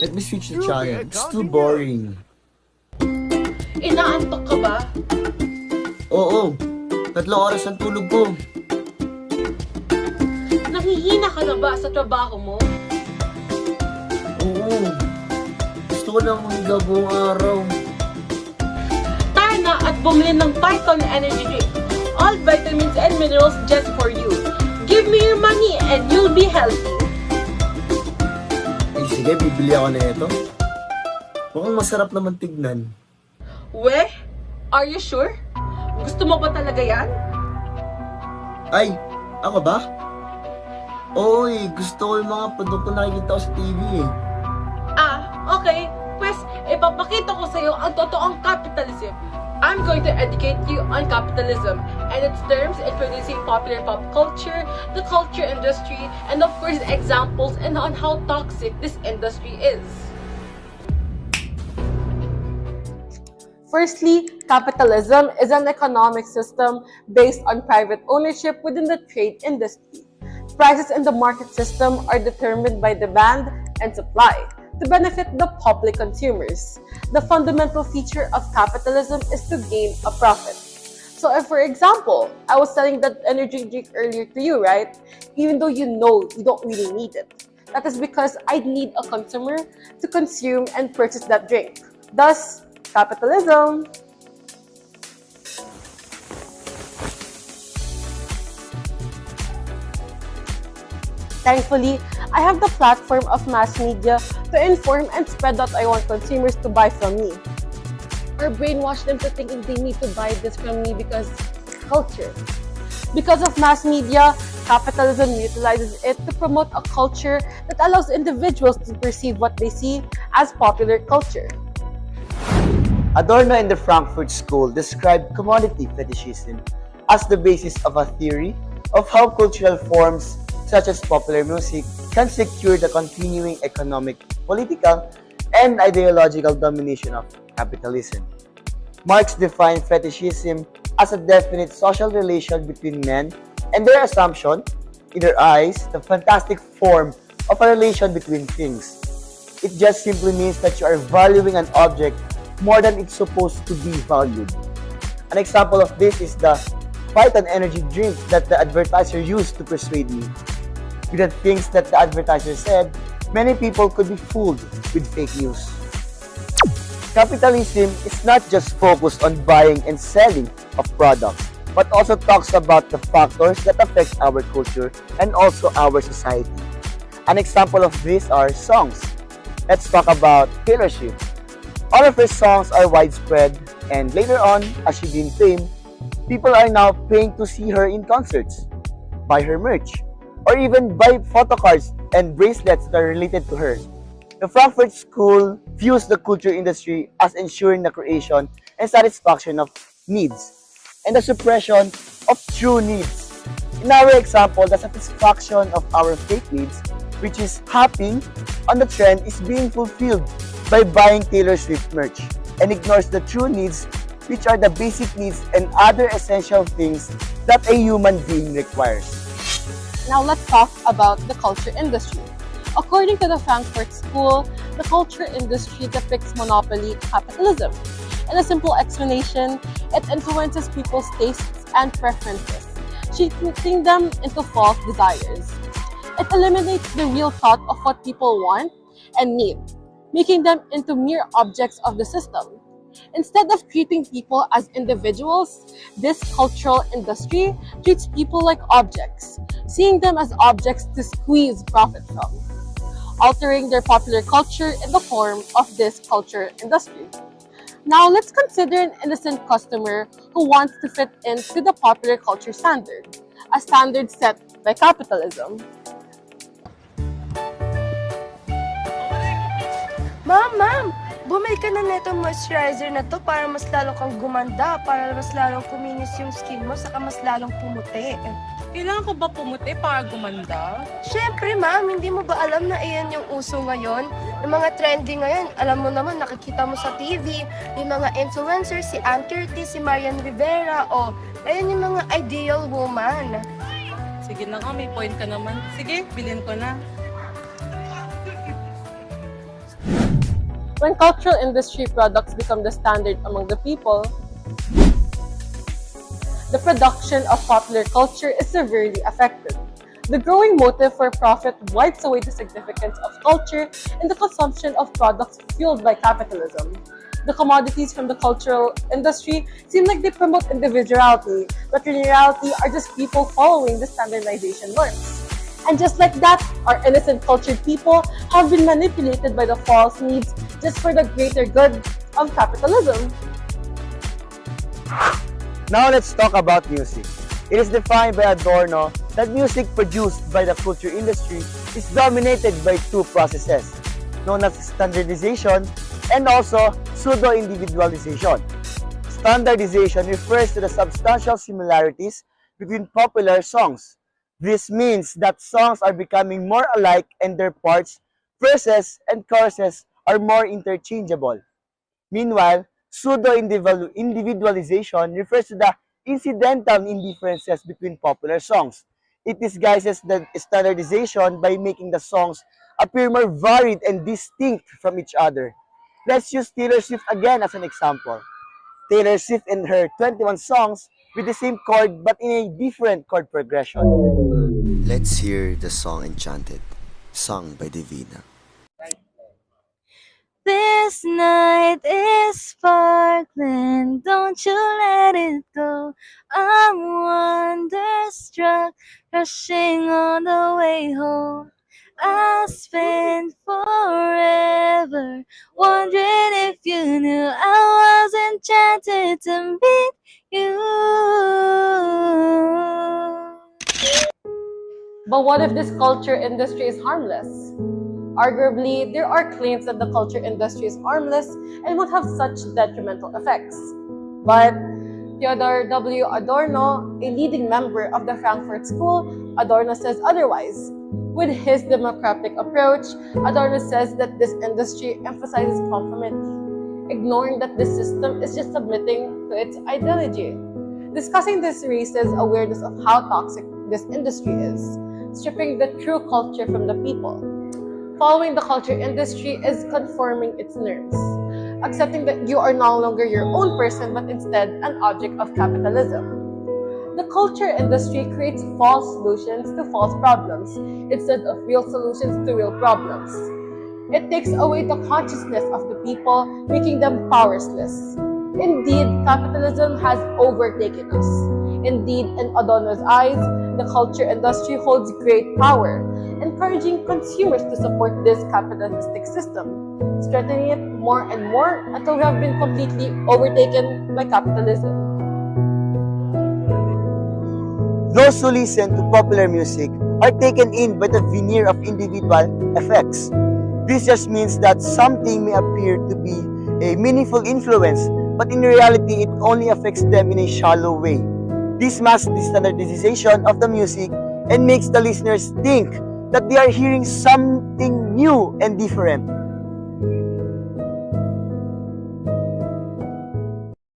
Let me switch the channel. It's too boring. Inaantok ka ba? Oo, 3 oras ang tulog ko. Nangihina ka na ba sa trabaho mo? Oo, gusto ko lang humiga buong araw. Tara na at bumili ng Python Energy Drink. All vitamins and minerals just for you. Give me your money and you'll be healthy. Eh sige, bibili ako na ito. Mukhang masarap naman tignan. We? Are you sure? Gusto mo ba talaga yan? Ay, ako ba? Oo gusto ko yung mga produkto na nakikita ko sa TV eh. Ah, okay. Pues, ipapakita ko sa iyo ang totoong capitalism. I'm going to educate you on capitalism and its terms, introducing popular pop culture, the culture industry, and of course examples and on how toxic this industry is. Firstly, capitalism is an economic system based on private ownership within the trade industry. Prices in the market system are determined by demand and supply to benefit the public consumers. The fundamental feature of capitalism is to gain a profit. So if, for example, I was selling that energy drink earlier to you, right? Even though you know you don't really need it. That is because I need a consumer to consume and purchase that drink. Thus, capitalism. Thankfully, I have the platform of mass media to inform and spread what I want consumers to buy from me. Or brainwash them to thinking they need to buy this from me because culture. Because of mass media, capitalism utilizes it to promote a culture that allows individuals to perceive what they see as popular culture. Adorno and the Frankfurt School described commodity fetishism as the basis of a theory of how cultural forms such as popular music can secure the continuing economic, political, and ideological domination of capitalism. Marx defined fetishism as a definite social relation between men and their assumption, in their eyes, the fantastic form of a relation between things. It just simply means that you are valuing an object more than it's supposed to be valued. An example of this is the Python energy drink that the advertiser used to persuade me. With the things that the advertiser said, many people could be fooled with fake news. Capitalism is not just focused on buying and selling of products, but also talks about the factors that affect our culture and also our society. An example of this are songs. Let's talk about Taylor Swift. All of her songs are widespread, and later on, as she gained fame, people are now paying to see her in concerts, buy her merch, or even buy photocards and bracelets that are related to her. The Frankfurt School views the culture industry as ensuring the creation and satisfaction of needs, and the suppression of true needs. In our example, the satisfaction of our fake needs, which is hopping on the trend, is being fulfilled by buying Taylor Swift merch, and ignores the true needs, which are the basic needs and other essential things that a human being requires. Now let's talk about the culture industry. According to the Frankfurt School, the culture industry depicts monopoly capitalism. In a simple explanation, it influences people's tastes and preferences, shaping them into false desires. It eliminates the real thought of what people want and need, making them into mere objects of the system. Instead of treating people as individuals, this cultural industry treats people like objects, seeing them as objects to squeeze profit from, altering their popular culture in the form of this culture industry. Now, let's consider an innocent customer who wants to fit into the popular culture standard, a standard set by capitalism. Ma'am! Bumili ka na netong moisturizer na to para mas lalo kang gumanda, para mas lalong kuminis yung skin mo, saka mas lalong pumuti. Kailangan ko ba pumuti para gumanda? Siyempre, ma'am, hindi mo ba alam na iyan yung uso ngayon? Yung mga trending ngayon, alam mo naman, nakikita mo sa TV, yung mga influencers, si Ann Curtis, si Marian Rivera, o ayan yung mga ideal woman. Sige na nga, may point ka naman. Sige, bilhin ko na. When cultural industry products become the standard among the people, the production of popular culture is severely affected. The growing motive for profit wipes away the significance of culture in the consumption of products fueled by capitalism. The commodities from the cultural industry seem like they promote individuality, but in reality are just people following the standardization norms. And just like that, our innocent cultured people have been manipulated by the false needs just for the greater good of capitalism. Now let's talk about music. It is defined by Adorno that music produced by the culture industry is dominated by two processes, known as standardization and also pseudo-individualization. Standardization refers to the substantial similarities between popular songs. This means that songs are becoming more alike and their parts, verses, and choruses are more interchangeable. Meanwhile, pseudo-individualization refers to the incidental indifferences between popular songs. It disguises the standardization by making the songs appear more varied and distinct from each other. Let's use Taylor Swift again as an example. Taylor Swift and her 21 songs with the same chord but in a different chord progression. Let's hear the song Enchanted, sung by Divina. This night is sparkling, don't you let it go. I'm wonderstruck, rushing on the way home. I spent forever wondering if you knew I was enchanted to meet you. But what if this culture industry is harmless? Arguably, there are claims that the culture industry is harmless and won't have such detrimental effects. But Theodor W. Adorno, a leading member of the Frankfurt School, Adorno says otherwise. With his democratic approach, Adorno says that this industry emphasizes conformity, ignoring that this system is just submitting to its ideology. Discussing this raises awareness of how toxic this industry is, stripping the true culture from the people. Following the culture industry is conforming its norms, accepting that you are no longer your own person but instead an object of capitalism. The culture industry creates false solutions to false problems instead of real solutions to real problems. It takes away the consciousness of the people, making them powerless. Indeed, capitalism has overtaken us. Indeed, in Adorno's eyes, the culture industry holds great power, encouraging consumers to support this capitalistic system, strengthening it more and more until we have been completely overtaken by capitalism. Those who listen to popular music are taken in by the veneer of individual effects. This just means that something may appear to be a meaningful influence, but in reality, it only affects them in a shallow way. This masks the standardization of the music and makes the listeners think that they are hearing something new and different.